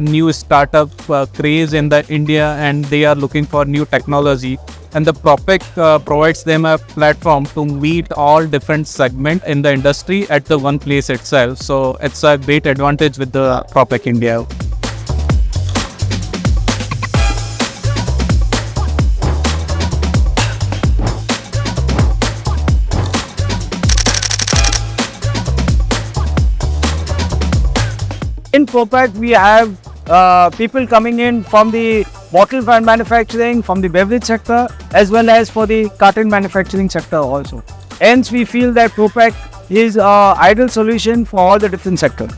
new startup craze in the India, and they are looking for new technology. And the ProPak provides them a platform to meet all different segments in the industry at the one place itself. So it's a great advantage with the ProPak India. In ProPak, we have people coming in from the bottle brand manufacturing, from the beverage sector, as well as for the carton manufacturing sector also. Hence, we feel that ProPak is an ideal solution for all the different sectors.